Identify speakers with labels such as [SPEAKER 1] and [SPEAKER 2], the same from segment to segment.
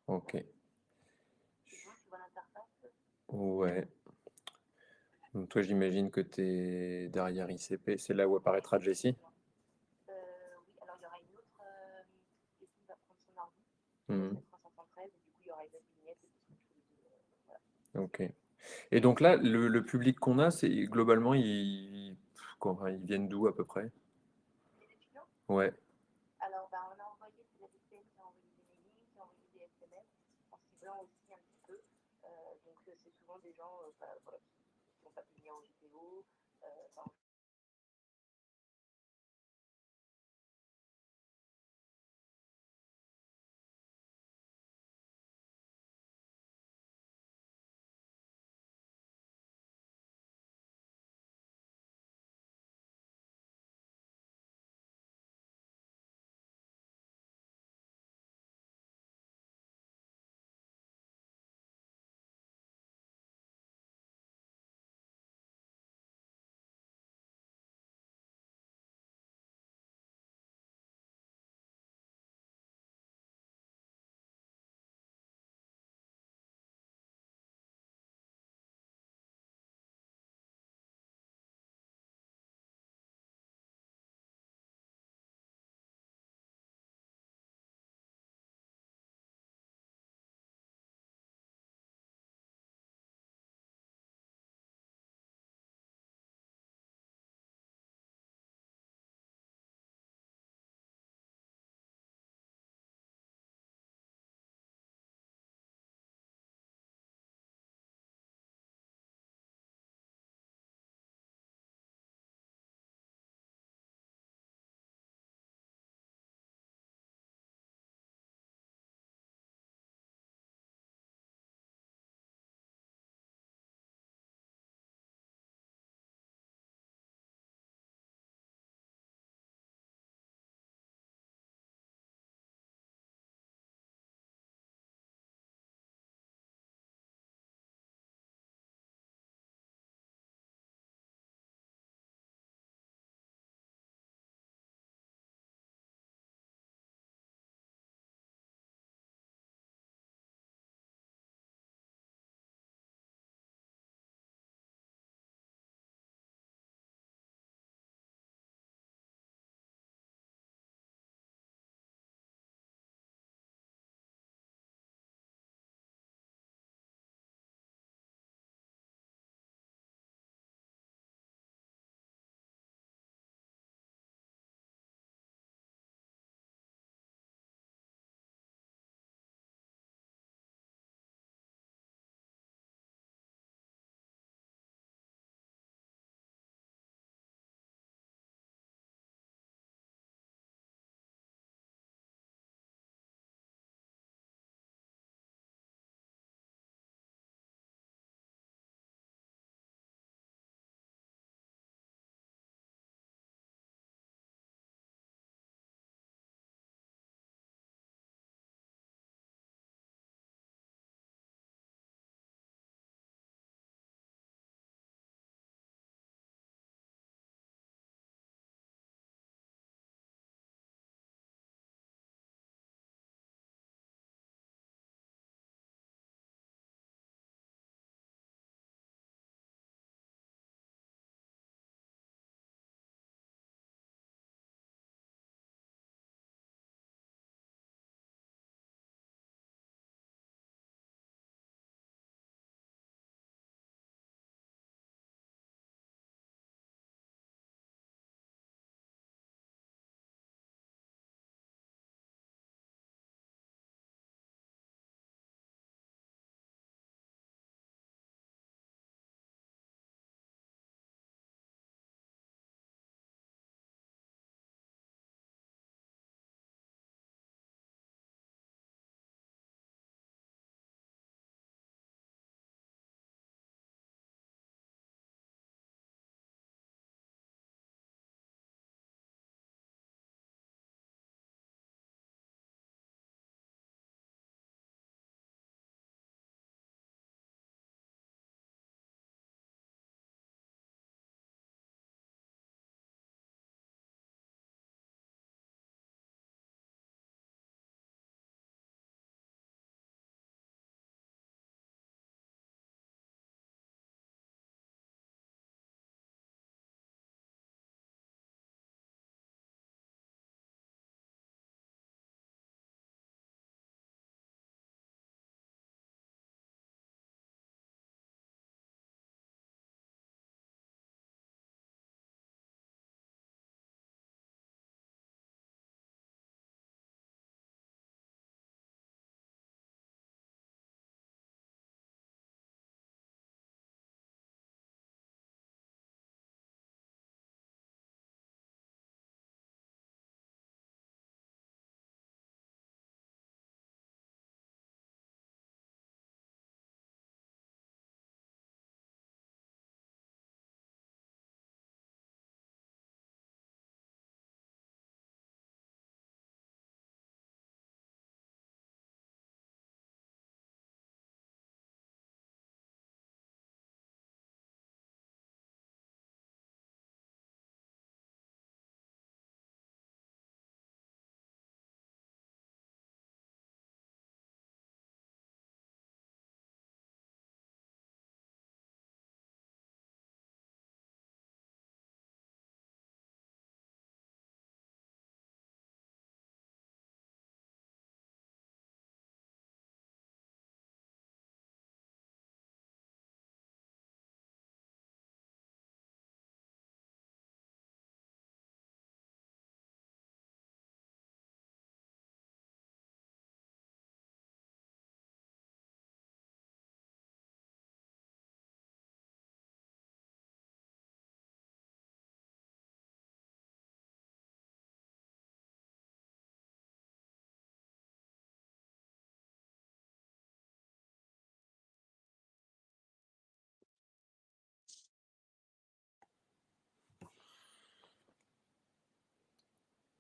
[SPEAKER 1] Ok.
[SPEAKER 2] C'est bon, tu vois l'interface?
[SPEAKER 1] Ouais. Donc toi, j'imagine que tu es derrière ICP. C'est là où apparaîtra Jessie.
[SPEAKER 2] Oui, alors il y aura une autre qui va prendre son ordi, qui va se
[SPEAKER 1] Mhm.
[SPEAKER 2] mettre en 513, et du coup il y aura une autre vignette et ce sera tous les deux. Voilà.
[SPEAKER 1] Ok. Et donc là, le public qu'on a, c'est globalement, ils viennent d'où à peu près?
[SPEAKER 2] Les étudiants,
[SPEAKER 1] Ouais.
[SPEAKER 2] alors bah, on a envoyé, c'est la DCN qui a envoyé des mailings, qui a envoyé des SMS, en ciblant aussi un petit peu. Donc c'est souvent des gens bah, voilà, qui n'ont pas pu venir aux vidéos, enfin,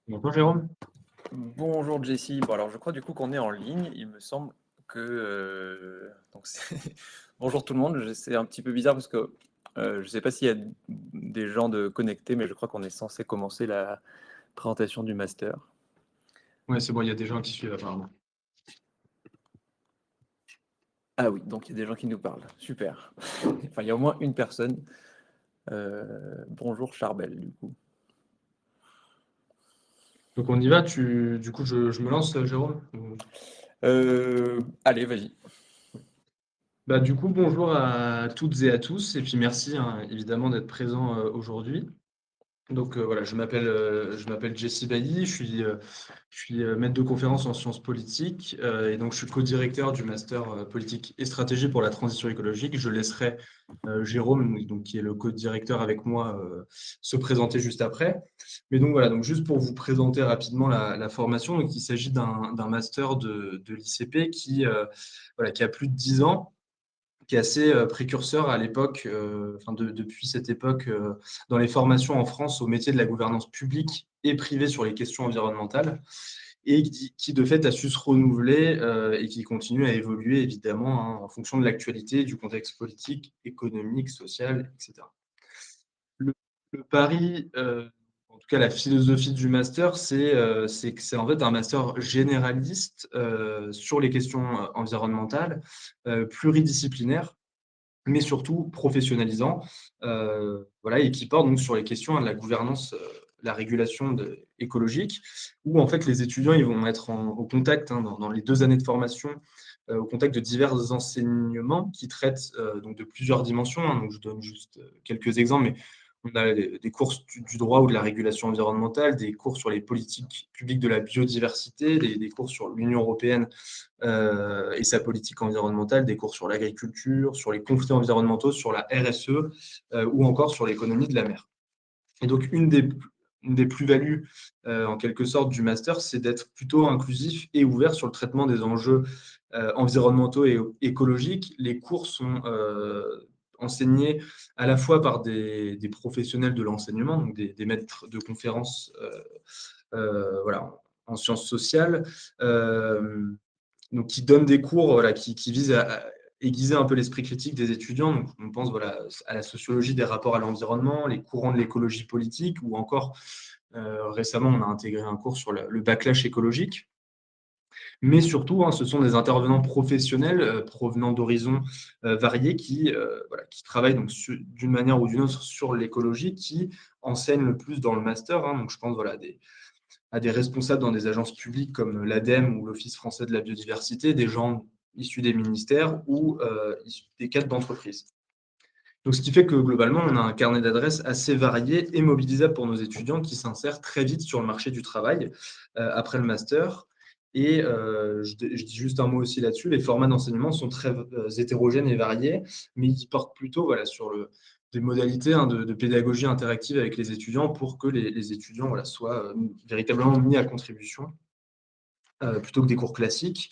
[SPEAKER 3] Bonjour Jérôme.
[SPEAKER 1] Bonjour Jessie. Bon, alors je crois du coup qu'on est en ligne. Il me semble que bonjour tout le monde. C'est un petit peu bizarre parce que je ne sais pas s'il y a des gens de connectés, mais je crois qu'on est censé commencer la présentation du master.
[SPEAKER 3] Ouais, c'est bon, il y a des gens qui suivent apparemment.
[SPEAKER 1] Ah oui, donc il y a des gens qui nous parlent. Super. Enfin, il y a au moins une personne. Bonjour Charbel, du coup.
[SPEAKER 3] Donc on y va, du coup je me lance Jérôme.
[SPEAKER 1] Allez, vas-y.
[SPEAKER 3] Bah, du coup, bonjour à toutes et à tous, et puis merci hein, évidemment d'être présent aujourd'hui. Donc voilà, je m'appelle Jesse Bailly, je suis maître de conférence en sciences politiques et donc je suis co-directeur du master politique et stratégie pour la transition écologique. Je laisserai Jérôme, donc, qui est le co-directeur avec moi, se présenter juste après. Mais donc voilà, donc juste pour vous présenter rapidement la formation, donc il s'agit d'un master de l'ICP voilà, qui a plus de 10 ans, qui est assez précurseur à l'époque, depuis cette époque, dans les formations en France au métier de la gouvernance publique et privée sur les questions environnementales, et qui de fait a su se renouveler et qui continue à évoluer évidemment hein, en fonction de l'actualité, du contexte politique, économique, social, etc. Le, le pari, en tout cas la philosophie du master, c'est que c'est en fait un master généraliste sur les questions environnementales, pluridisciplinaire, mais surtout professionnalisant, voilà, et qui porte donc sur les questions hein, de la gouvernance, la régulation écologique, où en fait les étudiants ils vont être au contact hein, dans les 2 années de formation, au contact de divers enseignements qui traitent donc de plusieurs dimensions. Hein, donc je donne juste quelques exemples, mais on a des cours du droit ou de la régulation environnementale, des cours sur les politiques publiques de la biodiversité, des cours sur l'Union européenne et sa politique environnementale, des cours sur l'agriculture, sur les conflits environnementaux, sur la RSE ou encore sur l'économie de la mer. Et donc, une des plus-values, en quelque sorte, du master, c'est d'être plutôt inclusif et ouvert sur le traitement des enjeux environnementaux et écologiques. Les cours sont enseignés à la fois par des professionnels de l'enseignement, donc des maîtres de conférences voilà, en sciences sociales, donc qui donnent des cours voilà, qui visent à aiguiser un peu l'esprit critique des étudiants. Donc, on pense voilà, à la sociologie des rapports à l'environnement, les courants de l'écologie politique, ou encore récemment, on a intégré un cours sur le backlash écologique. Mais surtout, hein, ce sont des intervenants professionnels provenant d'horizons variés voilà, qui travaillent donc d'une manière ou d'une autre sur l'écologie, qui enseignent le plus dans le master. Hein. Donc, je pense voilà, à des responsables dans des agences publiques comme l'ADEME ou l'Office français de la biodiversité, des gens issus des ministères ou issus des cadres d'entreprise. Donc, ce qui fait que globalement, on a un carnet d'adresses assez varié et mobilisable pour nos étudiants qui s'insèrent très vite sur le marché du travail après le master. Et je dis juste un mot aussi là-dessus, les formats d'enseignement sont très hétérogènes et variés, mais ils portent plutôt voilà, sur des modalités hein, de pédagogie interactive avec les étudiants pour que les étudiants voilà, soient véritablement mis à contribution plutôt que des cours classiques.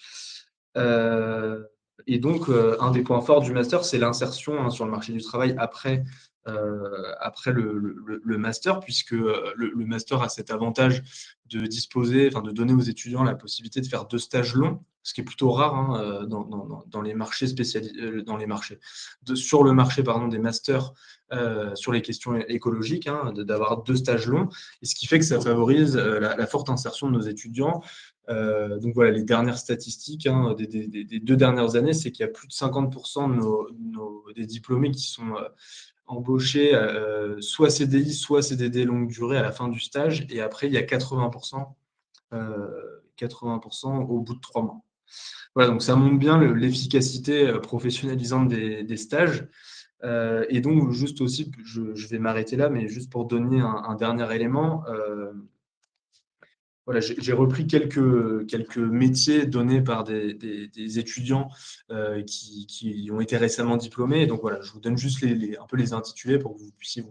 [SPEAKER 3] Euh, et donc, un des points forts du master, c'est l'insertion hein, sur le marché du travail après le master, puisque le master a cet avantage de disposer, enfin de donner aux étudiants la possibilité de faire 2 stages longs, ce qui est plutôt rare hein, dans les marchés spécialisés, dans les marchés, sur le marché pardon, des masters sur les questions écologiques, hein, d'avoir 2 stages longs, et ce qui fait que ça favorise la forte insertion de nos étudiants. Donc voilà, les dernières statistiques hein, des 2 dernières années, c'est qu'il y a plus de 50% des diplômés qui sont embauchés soit CDI, soit CDD longue durée à la fin du stage. Et après, il y a 80% au bout de 3 mois. Voilà, donc ça montre bien l'efficacité professionnalisante des stages. Et donc, juste aussi, je vais m'arrêter là, mais juste pour donner un dernier élément, voilà, j'ai repris quelques métiers donnés par des étudiants qui ont été récemment diplômés. Et donc voilà, je vous donne juste un peu les intitulés pour que vous puissiez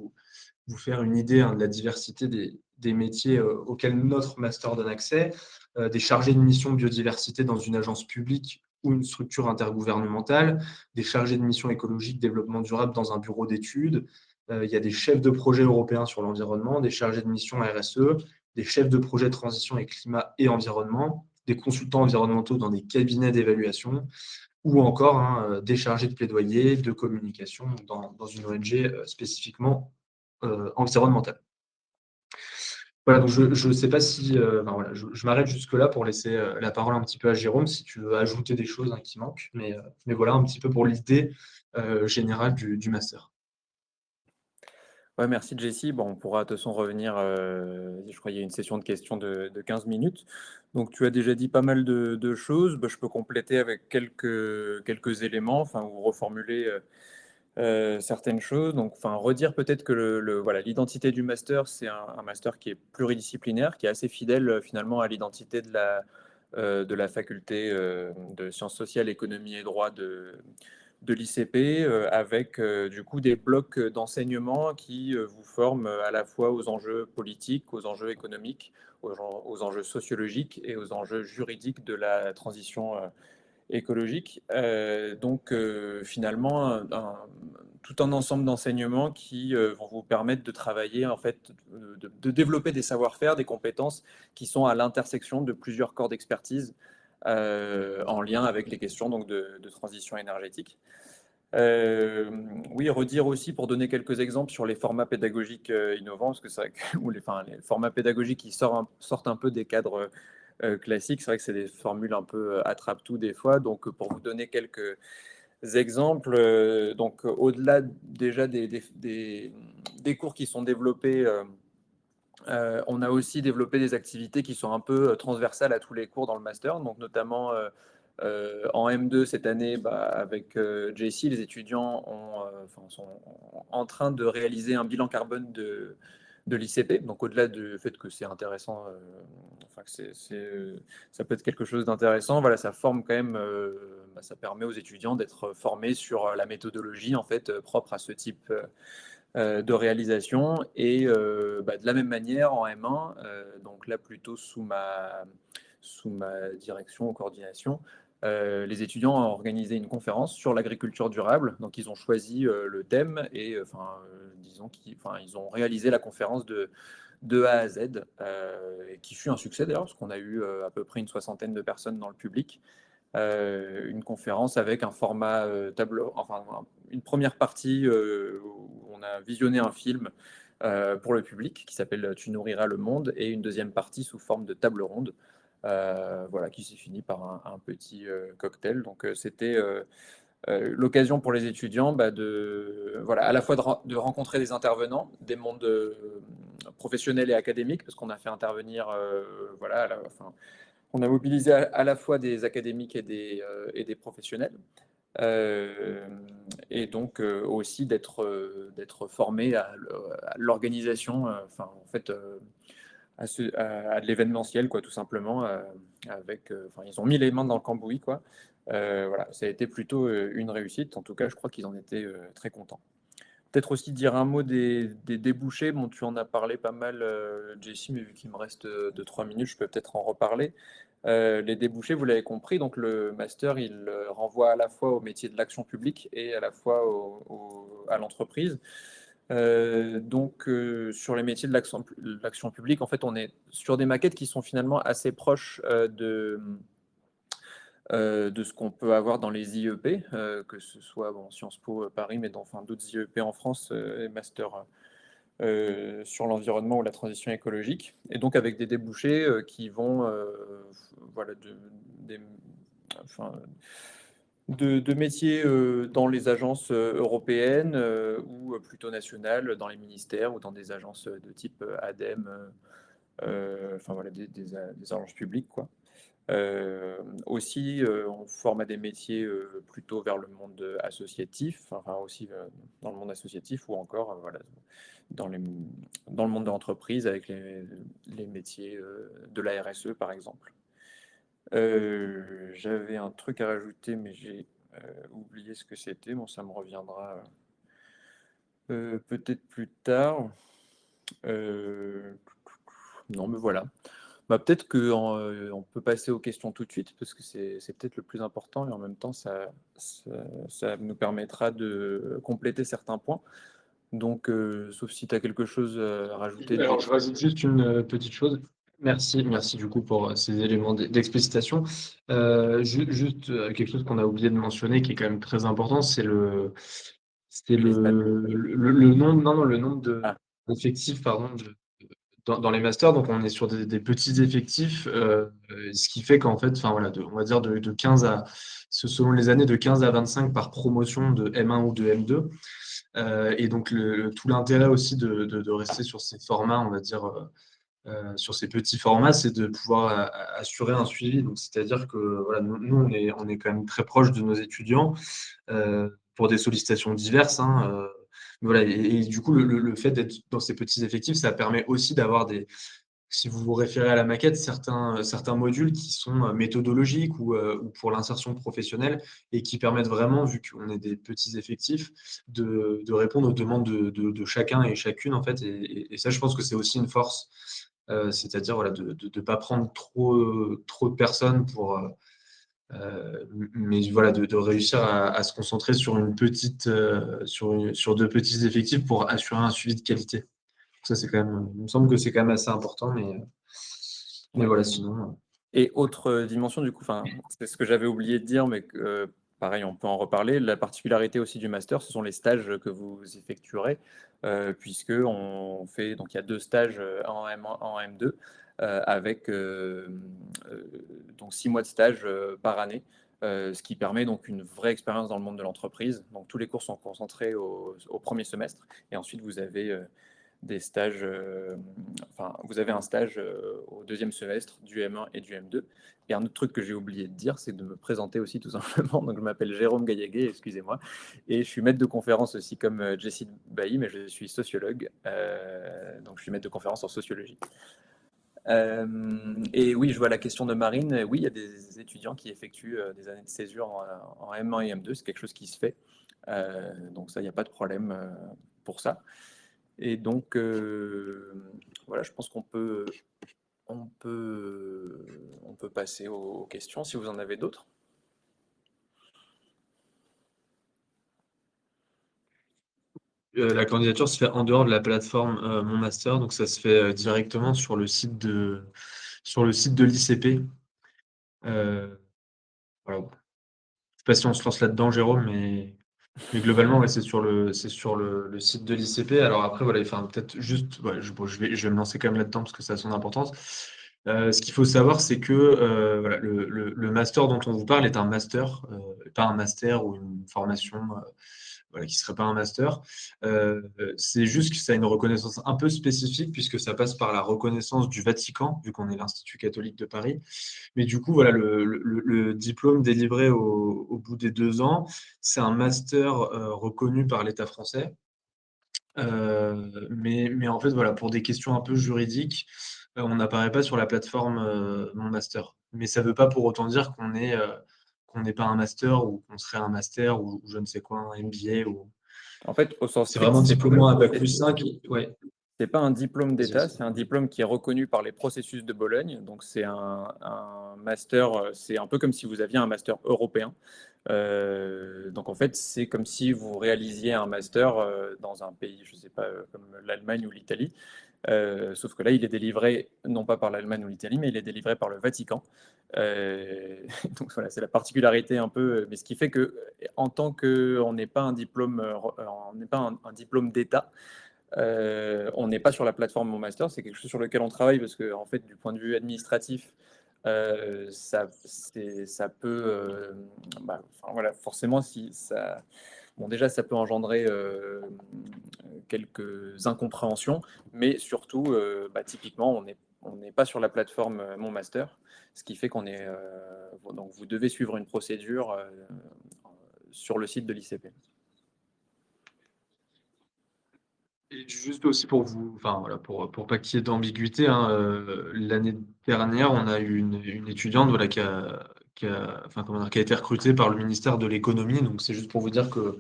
[SPEAKER 3] vous faire une idée hein, de la diversité des métiers auxquels notre master donne accès. Des chargés de mission biodiversité dans une agence publique ou une structure intergouvernementale, des chargés de mission écologique développement durable dans un bureau d'études. Il y a des chefs de projet européens sur l'environnement, des chargés de mission RSE, des chefs de projet transition et climat et environnement, des consultants environnementaux dans des cabinets d'évaluation, ou encore des chargés de plaidoyer, de communication dans une ONG spécifiquement environnementale. Voilà, donc je ne sais pas si voilà, je m'arrête jusque-là pour laisser la parole un petit peu à Jérôme, si tu veux ajouter des choses qui manquent, mais voilà un petit peu pour l'idée générale du master.
[SPEAKER 1] Ouais, merci Jessie. Bon, on pourra de toute façon revenir, je crois qu'il y a une session de questions de 15 minutes. Donc tu as déjà dit pas mal de choses. Bah, je peux compléter avec quelques éléments, enfin, ou reformuler certaines choses. Donc, enfin, redire peut-être que voilà, l'identité du master, c'est un master qui est pluridisciplinaire, qui est assez fidèle finalement à l'identité de la faculté de sciences sociales, économie et droit de l'ICP, avec du coup des blocs d'enseignement qui vous forment à la fois aux enjeux politiques, aux enjeux économiques, aux enjeux sociologiques et aux enjeux juridiques de la transition écologique. Donc finalement, tout un ensemble d'enseignements qui vont vous permettre de travailler, en fait, de développer des savoir-faire, des compétences qui sont à l'intersection de plusieurs corps d'expertise en lien avec les questions donc, de transition énergétique. Oui, redire aussi pour donner quelques exemples sur les formats pédagogiques innovants, parce que c'est vrai que ou les formats pédagogiques qui sortent un peu des cadres classiques, c'est vrai que c'est des formules un peu attrape-tout des fois. Donc, pour vous donner quelques exemples, donc au-delà déjà des cours qui sont développés, on a aussi développé des activités qui sont un peu transversales à tous les cours dans le master, donc notamment en M2 cette année, bah, avec JC, les étudiants sont en train de réaliser un bilan carbone de l'ICP. Donc au-delà du fait que c'est intéressant, enfin que ça peut être quelque chose d'intéressant, voilà, ça forme quand même, bah, ça permet aux étudiants d'être formés sur la méthodologie en fait propre à ce type de réalisation. Et bah, de la même manière en M1, donc là plutôt sous ma direction ou coordination, les étudiants ont organisé une conférence sur l'agriculture durable. Donc ils ont choisi le thème et disons ils ont réalisé la conférence de A à Z, et qui fut un succès d'ailleurs, parce qu'on a eu à peu près une soixantaine de personnes dans le public. Une conférence avec un format tableau, enfin une première partie où on a visionné un film pour le public qui s'appelle Tu nourriras le monde, et une deuxième partie sous forme de table ronde, voilà, qui s'est fini par un petit cocktail. Donc c'était l'occasion pour les étudiants bah, voilà, à la fois de rencontrer des intervenants des mondes professionnels et académiques, parce qu'on a fait intervenir voilà, enfin, on a mobilisé à la fois des académiques et des professionnels. Euh, et donc aussi d'être formé à l'organisation, enfin en fait à de l'événementiel quoi, tout simplement, avec, enfin ils ont mis les mains dans le cambouis quoi. Voilà, ça a été plutôt une réussite. En tout cas, je crois qu'ils en étaient très contents. Peut-être aussi dire un mot des débouchés. Bon, tu en as parlé pas mal, Jessie, mais vu qu'il me reste 2-3 minutes, je peux peut-être en reparler. Les débouchés, vous l'avez compris, donc le master, il renvoie à la fois au métier de l'action publique et à la fois à l'entreprise. Donc, sur les métiers de l'action publique, en fait, on est sur des maquettes qui sont finalement assez proches de ce qu'on peut avoir dans les IEP, que ce soit bon, Sciences Po Paris, mais dans enfin, d'autres IEP en France, et master sur l'environnement ou la transition écologique, et donc avec des débouchés qui vont voilà, des, enfin, de métiers dans les agences européennes ou plutôt nationales, dans les ministères ou dans des agences de type ADEME, enfin voilà, des agences publiques, quoi. Aussi, on forme à des métiers plutôt vers le monde associatif, enfin aussi dans le monde associatif, ou encore voilà, dans, les, dans le monde de l'entreprise avec les métiers de la RSE par exemple. J'avais un truc à rajouter, mais j'ai oublié ce que c'était. Bon, ça me reviendra peut-être plus tard. Euh, non, mais voilà. Bah, peut-être qu'on peut passer aux questions tout de suite, parce que c'est peut-être le plus important, et en même temps, ça nous permettra de compléter certains points. Donc, sauf si tu as quelque chose à rajouter,
[SPEAKER 3] Alors,
[SPEAKER 1] Jay.
[SPEAKER 3] je rajoute juste une petite chose. Merci du coup pour ces éléments d'explicitation. Juste quelque chose qu'on a oublié de mentionner qui est quand même très important, c'est
[SPEAKER 1] Les stats.
[SPEAKER 3] le nombre, non, non, le nombre
[SPEAKER 1] Ah,
[SPEAKER 3] d'effectifs, pardon, dans les masters. Donc, on est sur des petits effectifs, ce qui fait qu'en fait, enfin voilà, on va dire de 15 à, selon les années, de 15 à 25 par promotion de M1 ou de M2. Et donc, tout l'intérêt aussi de rester sur ces formats, on va dire, sur ces petits formats, c'est de pouvoir assurer un suivi. Donc, c'est-à-dire que voilà, nous on est quand même très proche de nos étudiants pour des sollicitations diverses. Hein, voilà, et du coup, le fait d'être dans ces petits effectifs, ça permet aussi d'avoir si vous vous référez à la maquette, certains modules qui sont méthodologiques ou pour l'insertion professionnelle et qui permettent vraiment, vu qu'on est des petits effectifs, de répondre aux demandes de chacun et chacune, en fait. Et ça, je pense que c'est aussi une force, c'est-à-dire voilà, de ne pas prendre trop de personnes mais voilà, de réussir à se concentrer sur sur deux petits effectifs pour assurer un suivi de qualité. Ça, c'est quand même, il me semble que c'est quand même assez important, mais
[SPEAKER 1] ouais.
[SPEAKER 3] voilà, sinon.
[SPEAKER 1] Et autre dimension, du coup, enfin, c'est ce que j'avais oublié de dire, mais que, pareil, on peut en reparler. La particularité aussi du master, ce sont les stages que vous effectuerez, puisque on fait, donc il y a 2 stages, un en M1, un en M2, avec donc 6 mois de stage par année, ce qui permet donc une vraie expérience dans le monde de l'entreprise. Donc tous les cours sont concentrés au premier semestre, et ensuite vous avez des stages, enfin, vous avez un stage au deuxième semestre du M1 et du M2. Et un autre truc que j'ai oublié de dire, c'est de me présenter aussi tout simplement. Donc, je m'appelle Jérôme Gaillaguet, excusez-moi. Et je suis maître de conférence aussi comme Jessie Bailly, mais je suis sociologue. Donc, je suis maître de conférence en sociologie. Et oui, je vois la question de Marine. Oui, il y a des étudiants qui effectuent des années de césure en M1 et M2. C'est quelque chose qui se fait. Donc, ça, il n'y a pas de problème pour ça. Et donc, voilà, je pense on peut passer aux questions si vous en avez d'autres.
[SPEAKER 3] La candidature se fait en dehors de la plateforme Mon Master, donc ça se fait directement sur le site de l'ICP. Voilà. Je sais pas si on se lance là-dedans, Jérôme, mais globalement, ouais, c'est sur le site de l'ICP. Alors après, voilà, enfin, peut-être juste, ouais, bon, je vais me lancer quand même là-dedans parce que ça a son importance. Ce qu'il faut savoir, c'est que voilà, le master dont on vous parle est un master, pas un master ou une formation voilà, qui ne serait pas un master. Euh, c'est juste que ça a une reconnaissance un peu spécifique puisque ça passe par la reconnaissance du Vatican, vu qu'on est l'Institut catholique de Paris. Mais du coup, voilà, le diplôme délivré au bout des 2 ans, c'est un master reconnu par l'État français. Mais en fait, voilà, pour des questions un peu juridiques, on n'apparaît pas sur la plateforme Mon Master. Mais ça ne veut pas pour autant dire qu'on n'est pas un master ou qu'on serait un master ou je ne sais quoi, un MBA.
[SPEAKER 1] En fait, au sens
[SPEAKER 3] C'est
[SPEAKER 1] strict,
[SPEAKER 3] vraiment diplômant à Bac+5. Ouais,
[SPEAKER 1] c'est pas un diplôme
[SPEAKER 3] vas-y,
[SPEAKER 1] d'État,
[SPEAKER 3] vas-y.
[SPEAKER 1] c'est un diplôme qui est reconnu par les processus de Bologne. Donc, c'est un master, c'est un peu comme si vous aviez un master européen. Donc, en fait, c'est comme si vous réalisiez un master dans un pays, je ne sais pas, comme l'Allemagne ou l'Italie. Sauf que là, il est délivré non pas par l'Allemagne ou l'Italie, mais il est délivré par le Vatican. Donc voilà, c'est la particularité un peu, mais ce qui fait que en tant qu'on n'est pas un diplôme, on n'est pas un diplôme d'État, on n'est pas sur la plateforme Mon Master. C'est quelque chose sur lequel on travaille parce que en fait, du point de vue administratif, ça peut, enfin, voilà, forcément, si ça, bon, déjà, ça peut engendrer quelques incompréhensions, mais surtout, typiquement, on n'est pas sur la plateforme Mon Master, ce qui fait qu'on est, donc vous devez suivre une procédure sur le site de l'ICP.
[SPEAKER 3] Et juste aussi pour vous, enfin voilà, pour pas qu'il y ait d'ambiguïté, hein, l'année dernière, on a eu une étudiante voilà, enfin, comment dire, qui a été recrutée par le ministère de l'économie. Donc c'est juste pour vous dire que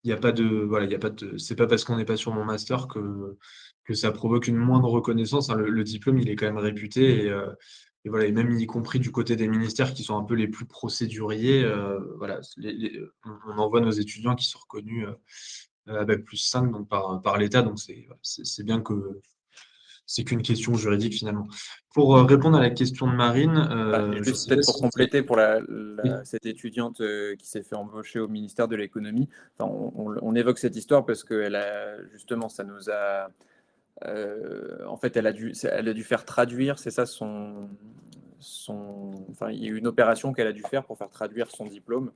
[SPEAKER 3] il y a pas de, voilà, il y a pas de, c'est pas parce qu'on n'est pas sur mon master que ça provoque une moindre reconnaissance. Hein. Le diplôme, il est quand même réputé et voilà, et même y compris du côté des ministères qui sont un peu les plus procéduriers, voilà, on envoie nos étudiants qui sont reconnus. à Bac+5 donc par l'État. Donc c'est bien que c'est qu'une question juridique finalement. Pour répondre à la question de Marine, je ne
[SPEAKER 1] Juste
[SPEAKER 3] sais pas
[SPEAKER 1] peut-être pour
[SPEAKER 3] si vous avez...
[SPEAKER 1] compléter pour
[SPEAKER 3] Oui.
[SPEAKER 1] cette étudiante qui s'est fait embaucher au ministère de l'économie, enfin, on évoque cette histoire parce que justement, ça nous a... en fait, elle a dû faire traduire, c'est ça enfin, il y a eu une opération qu'elle a dû faire pour faire traduire son diplôme.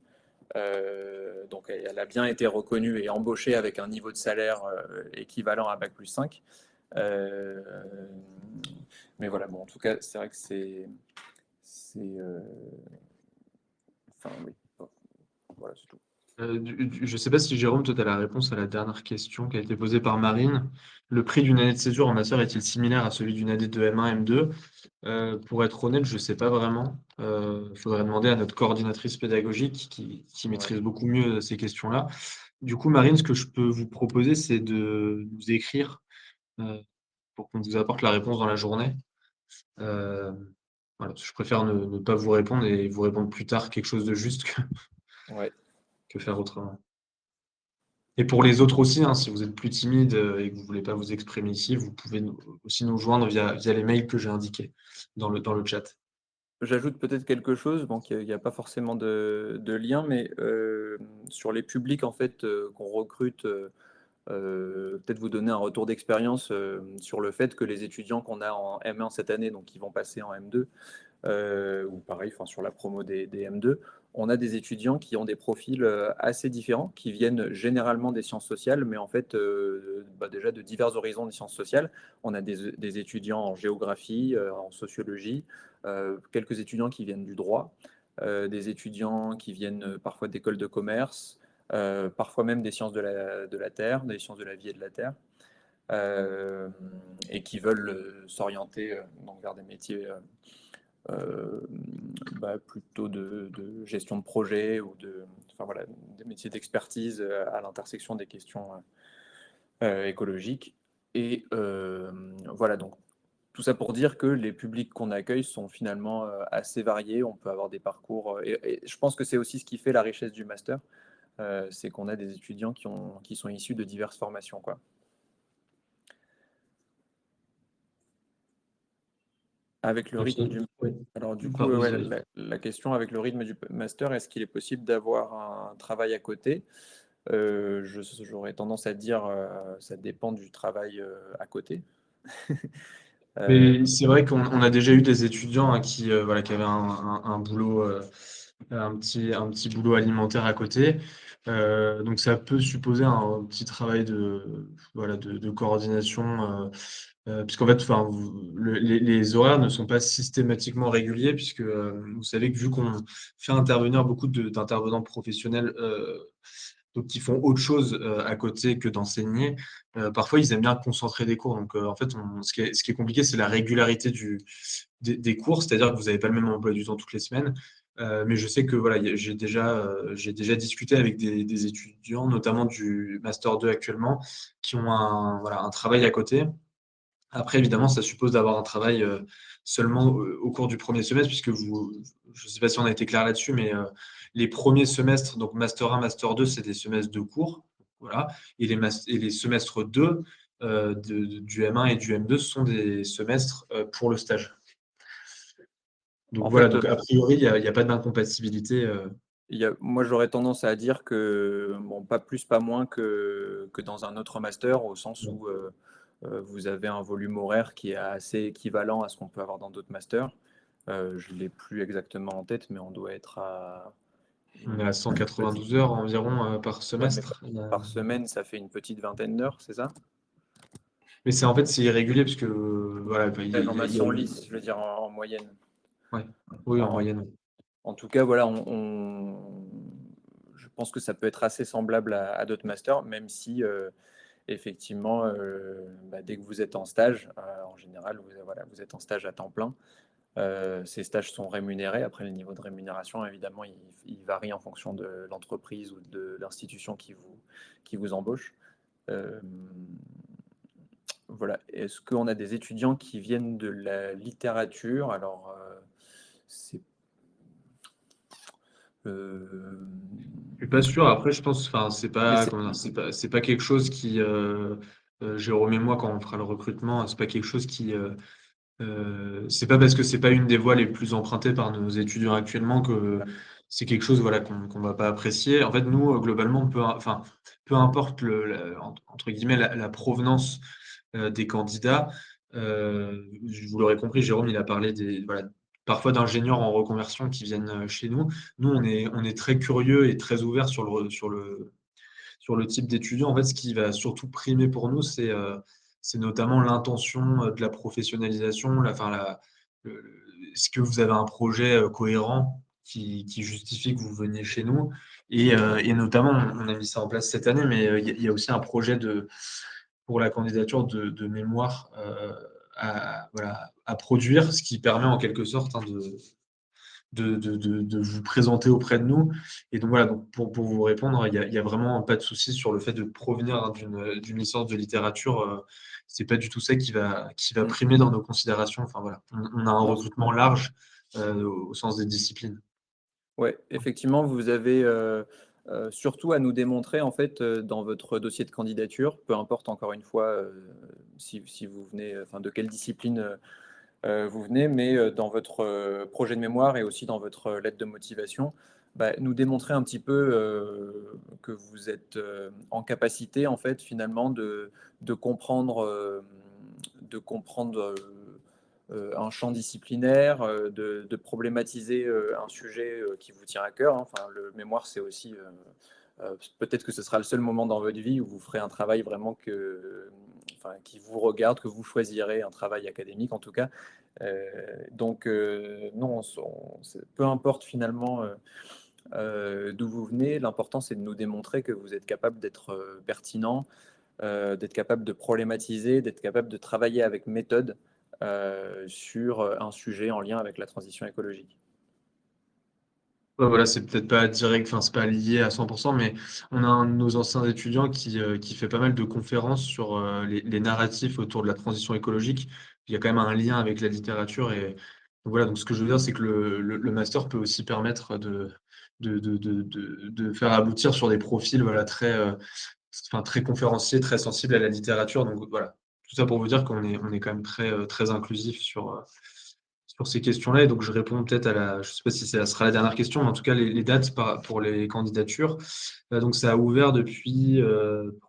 [SPEAKER 1] Donc, elle a bien été reconnue et embauchée avec un niveau de salaire équivalent à Bac+5. Euh, mais voilà, bon, en tout cas, c'est vrai que enfin, oui. Bon, voilà, c'est tout.
[SPEAKER 3] Je ne sais pas si Jérôme, toi, tu as la réponse à la dernière question qui a été posée par Marine. Le prix d'une année de césure en master est-il similaire à celui d'une année de M1, M2? Pour être honnête, je ne sais pas vraiment. Il faudrait demander à notre coordinatrice pédagogique qui
[SPEAKER 1] Ouais.
[SPEAKER 3] maîtrise beaucoup mieux ces questions-là. Du coup, Marine, ce que je peux vous proposer, c'est de nous écrire euh, pour qu'on vous apporte la réponse dans la journée. Euh, voilà, parce que je préfère ne pas vous répondre et vous répondre plus tard quelque chose de juste
[SPEAKER 1] Ouais.
[SPEAKER 3] que faire autrement. Et pour les autres aussi, hein, si vous êtes plus timide et que vous ne voulez pas vous exprimer ici, vous pouvez aussi nous joindre via les mails que j'ai indiqués dans le chat.
[SPEAKER 1] J'ajoute peut-être quelque chose, bon, qu'il n'y a pas forcément de lien, mais sur les publics en fait qu'on recrute, peut-être vous donner un retour d'expérience sur le fait que les étudiants qu'on a en M1 cette année, donc qui vont passer en M2, ou pareil, enfin, sur la promo des M2, on a des étudiants qui ont des profils assez différents, qui viennent généralement des sciences sociales, mais en fait, déjà de divers horizons des sciences sociales. On a des étudiants en géographie, en sociologie, quelques étudiants qui viennent du droit, des étudiants qui viennent parfois d'écoles de commerce, parfois même des sciences de la Terre, des sciences de la vie et de la Terre, euh, et qui veulent s'orienter donc vers des métiers euh, plutôt de gestion de projet ou enfin, voilà, des métiers d'expertise à l'intersection des questions écologiques. Et voilà, donc tout ça pour dire que les publics qu'on accueille sont finalement assez variés. On peut avoir des parcours, et je pense que c'est aussi ce qui fait la richesse du master, c'est qu'on a des étudiants qui sont issus de diverses formations, quoi. Avec le rythme du...
[SPEAKER 3] Oui.
[SPEAKER 1] Alors du coup,
[SPEAKER 3] Pardon,
[SPEAKER 1] ouais,
[SPEAKER 3] désolé.
[SPEAKER 1] la question avec le rythme du master, est-ce qu'il est possible d'avoir un travail à côté? J'aurais tendance à dire, ça dépend du travail à côté. Euh,
[SPEAKER 3] Mais c'est vrai qu'on a déjà eu des étudiants hein, voilà, qui avaient un boulot, un petit boulot alimentaire à côté. Donc ça peut supposer un petit travail voilà, de coordination, puisqu'en fait, enfin, les horaires ne sont pas systématiquement réguliers, puisque vous savez que vu qu'on fait intervenir beaucoup d'intervenants professionnels donc qui font autre chose à côté que d'enseigner, parfois ils aiment bien concentrer des cours. Donc en fait, ce qui est compliqué, c'est la régularité des cours, c'est-à-dire que vous n'avez pas le même emploi du temps toutes les semaines. Mais je sais que voilà, j'ai déjà discuté avec des étudiants, notamment du Master 2 actuellement, qui ont voilà, un travail à côté. Après, évidemment, ça suppose d'avoir un travail seulement au cours du premier semestre, puisque je ne sais pas si on a été clair là-dessus, mais les premiers semestres, donc Master 1, Master 2, c'est des semestres de cours. Voilà. Et les semestres 2 du M1 et du M2 sont des semestres pour le stage. Donc
[SPEAKER 1] En
[SPEAKER 3] voilà,
[SPEAKER 1] fait,
[SPEAKER 3] donc a priori, il y a pas d'incompatibilité.
[SPEAKER 1] moi j'aurais tendance à dire que, bon, pas plus, pas moins que dans un autre master, au sens
[SPEAKER 3] Non.
[SPEAKER 1] où vous avez un volume horaire qui est assez équivalent à ce qu'on peut avoir dans d'autres masters. Je ne l'ai plus exactement en tête, mais on doit être à
[SPEAKER 3] On est à
[SPEAKER 1] une petite...
[SPEAKER 3] 192 heures environ par
[SPEAKER 1] Ouais, mais
[SPEAKER 3] semestre.
[SPEAKER 1] par semaine, ça fait une petite vingtaine d'heures, c'est ça?
[SPEAKER 3] Mais en fait, c'est irrégulier, puisque voilà,
[SPEAKER 1] Non, mais si on lisse, je veux dire en moyenne.
[SPEAKER 3] ouais. Oui, en
[SPEAKER 1] En,
[SPEAKER 3] moyenne.
[SPEAKER 1] en tout cas, voilà, je pense que ça peut être assez semblable à d'autres masters, même si effectivement, dès que vous êtes en stage, en général, voilà, vous êtes en stage à temps plein. Ces stages sont rémunérés. Après, le niveau de rémunération, évidemment, il varie en fonction de l'entreprise ou de l'institution qui vous embauche. Euh, voilà. Est-ce qu'on a des étudiants qui viennent de la littérature? Alors, c'est... euh,
[SPEAKER 3] Je suis pas sûr. Après, je pense, enfin,
[SPEAKER 1] Mais c'est
[SPEAKER 3] c'est pas quelque chose qui, Jérôme et moi, quand on fera le recrutement, c'est pas quelque chose qui, c'est pas parce que c'est pas une des voies les plus empruntées par nos étudiants actuellement que c'est quelque chose, voilà, qu'on va pas apprécier. En fait, nous, globalement, enfin, peu importe entre guillemets la provenance des candidats. Vous l'aurez compris, Jérôme, il a parlé voilà, parfois d'ingénieurs en reconversion qui viennent chez nous. Nous, on est très curieux et très ouvert sur le type d'étudiant. En fait, ce qui va surtout primer pour nous, c'est notamment l'intention de la professionnalisation, est-ce que vous avez un projet cohérent qui justifie que vous veniez chez nous? Et notamment, on a mis ça en place cette année, mais il y a aussi un projet pour la candidature de mémoire voilà, à produire, ce qui permet en quelque sorte, hein, de vous présenter auprès de nous. Et donc voilà, donc pour vous répondre, il y a vraiment pas de souci sur le fait de provenir, hein, d'une licence de littérature. C'est pas du tout ça qui va
[SPEAKER 1] Mm.
[SPEAKER 3] primer dans nos considérations. Enfin voilà, on a un
[SPEAKER 1] Non,
[SPEAKER 3] recrutement large au sens des disciplines.
[SPEAKER 1] ouais, effectivement, vous avez surtout à nous démontrer, en fait, dans votre dossier de candidature, peu importe encore une fois si vous venez, enfin, de quelle discipline vous venez, mais dans votre projet de mémoire et aussi dans votre lettre de motivation, bah, nous démontrer un petit peu que vous êtes en capacité, en fait, finalement, de comprendre, de comprendre un champ disciplinaire, de problématiser un sujet qui vous tient à cœur, hein. Enfin, le mémoire, c'est aussi peut-être que ce sera le seul moment dans votre vie où vous ferez un travail vraiment enfin, qui vous regarde, que vous choisirez un travail académique en tout cas. Donc, non, peu importe finalement d'où vous venez, l'important c'est de nous démontrer que vous êtes capable d'être pertinent, d'être capable de problématiser, d'être capable de travailler avec méthode sur un sujet en lien avec la transition écologique.
[SPEAKER 3] Ouais, voilà, c'est peut-être pas direct, enfin, c'est pas lié à 100%, mais on a un de nos anciens étudiants qui fait pas mal de conférences sur les narratifs autour de la transition écologique. Il y a quand même un lien avec la littérature. Et donc voilà, donc ce que je veux dire, c'est que le master peut aussi permettre de faire aboutir sur des profils, voilà, enfin, très conférenciers, très sensibles à la littérature. Donc voilà, tout ça pour vous dire on est quand même très inclusif sur ces questions-là. Et donc, je réponds peut-être je ne sais pas si ça sera la dernière question, mais en tout cas, les dates pour les candidatures. Donc, ça a ouvert depuis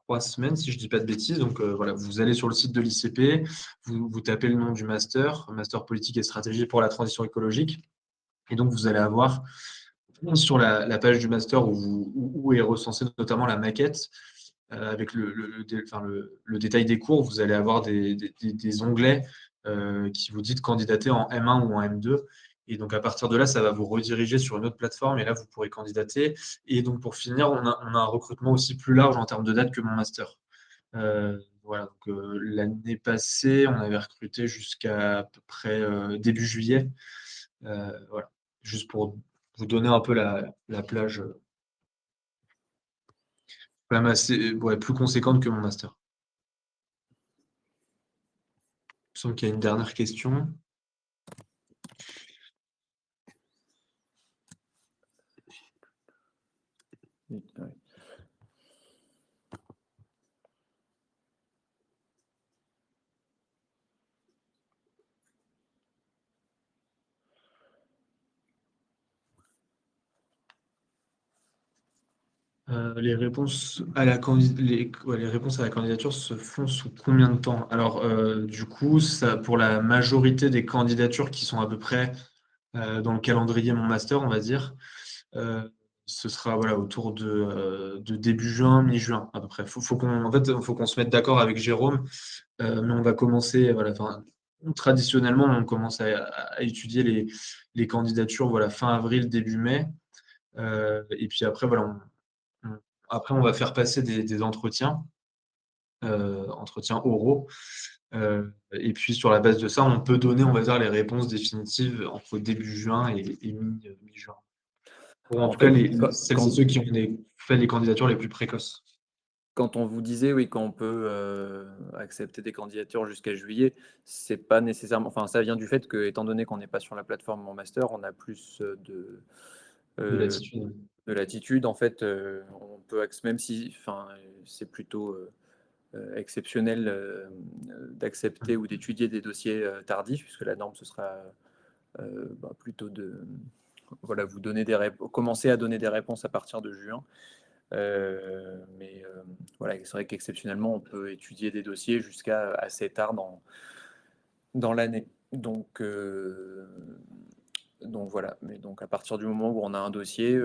[SPEAKER 3] 3 semaines, si je ne dis pas de bêtises. Donc, voilà, vous allez sur le site de l'ICP, vous tapez le nom du master politique et stratégie pour la transition écologique. Et donc, vous allez avoir sur la page du master où est recensée notamment la maquette, avec le détail des cours, vous allez avoir des onglets qui vous dit de candidater en M1 ou en M2. Et donc, à partir de là, ça va vous rediriger sur une autre plateforme et là, vous pourrez candidater. Et donc, pour finir, on a un recrutement aussi plus large en termes de date que mon master. Voilà, donc l'année passée, on avait recruté jusqu'à à peu près début juillet. Voilà, juste pour vous donner un peu la plage, quand même assez, ouais, plus conséquente que mon master. Il me semble qu'il y a une dernière question.
[SPEAKER 1] Ouais.
[SPEAKER 3] Les réponses à les réponses à la candidature se font sous combien de temps? Alors, du coup, pour la majorité des candidatures qui sont à peu près dans le calendrier mon master, on va dire, euh, ce sera voilà, autour de début juin, mi-juin à peu près. En fait, faut qu'on se mette d'accord avec Jérôme, mais on va commencer, voilà, enfin, traditionnellement, on commence à étudier les candidatures, voilà, fin avril, début mai. Et puis après, voilà, on- après, on va faire passer des entretiens, entretiens oraux. Et puis, sur la base de ça, on peut donner, on va dire, les réponses définitives entre début juin et mi-juin. Pour en
[SPEAKER 1] En
[SPEAKER 3] tout cas,
[SPEAKER 1] fait,
[SPEAKER 3] celles et ceux qui ont fait les candidatures les plus précoces.
[SPEAKER 1] quand on vous disait oui, qu'on peut accepter des candidatures jusqu'à juillet, c'est pas nécessairement. Enfin, ça vient du fait que, étant donné qu'on n'est pas sur la plateforme Mon Master, on a plus
[SPEAKER 3] De latitude.
[SPEAKER 1] de latitude. En fait, on peut même si, enfin, c'est plutôt exceptionnel d'accepter ou d'étudier des dossiers tardifs, puisque la norme ce sera plutôt de voilà, vous donner commencer à donner des réponses à partir de juin. Mais voilà, c'est vrai qu'exceptionnellement, on peut étudier des dossiers jusqu'à assez tard dans l'année. Donc voilà, mais donc à partir du moment où on a un dossier,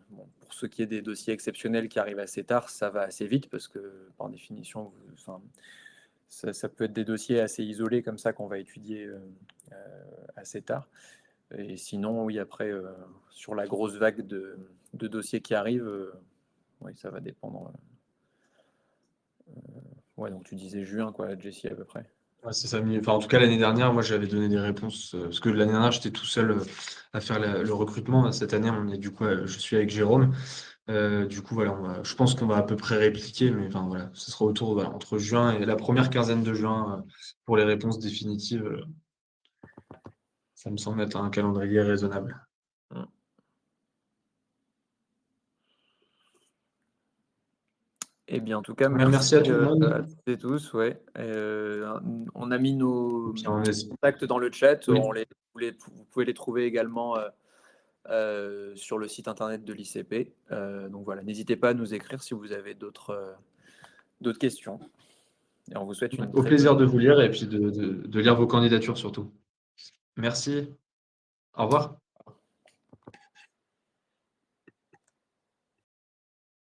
[SPEAKER 1] bon, pour ce qui est des dossiers exceptionnels qui arrivent assez tard, ça va assez vite parce que par définition, enfin, ça peut être des dossiers assez isolés comme ça qu'on va étudier assez tard. Et sinon, oui, après, sur la grosse vague de dossiers qui arrivent, oui, ça va dépendre. Ouais, donc tu disais juin, quoi, Jessie, à peu près.
[SPEAKER 3] Ouais, c'est ça. Enfin, en tout cas, l'année dernière, moi, j'avais donné des réponses parce que l'année dernière, j'étais tout seul à faire le recrutement. Cette année, je suis avec Jérôme. Du coup, voilà, je pense qu'on va à peu près répliquer, mais enfin voilà, ce sera autour, voilà, entre juin et la première quinzaine de juin pour les réponses définitives. Ça me semble être un calendrier raisonnable.
[SPEAKER 1] Mm. Eh bien, en tout cas,
[SPEAKER 3] Ouais,
[SPEAKER 1] merci
[SPEAKER 3] merci à tout le
[SPEAKER 1] à
[SPEAKER 3] monde.
[SPEAKER 1] toutes et tous. Ouais. On a mis
[SPEAKER 3] Et
[SPEAKER 1] nos
[SPEAKER 3] puis on est...
[SPEAKER 1] contacts dans le chat.
[SPEAKER 3] Oui,
[SPEAKER 1] Vous pouvez les trouver également sur le site internet de l'ICP. Donc voilà, n'hésitez pas à nous écrire si vous avez d'autres questions. Et on vous souhaite une
[SPEAKER 3] au
[SPEAKER 1] très bonne.
[SPEAKER 3] plaisir de vous lire et puis de lire vos candidatures surtout. Merci. Au revoir.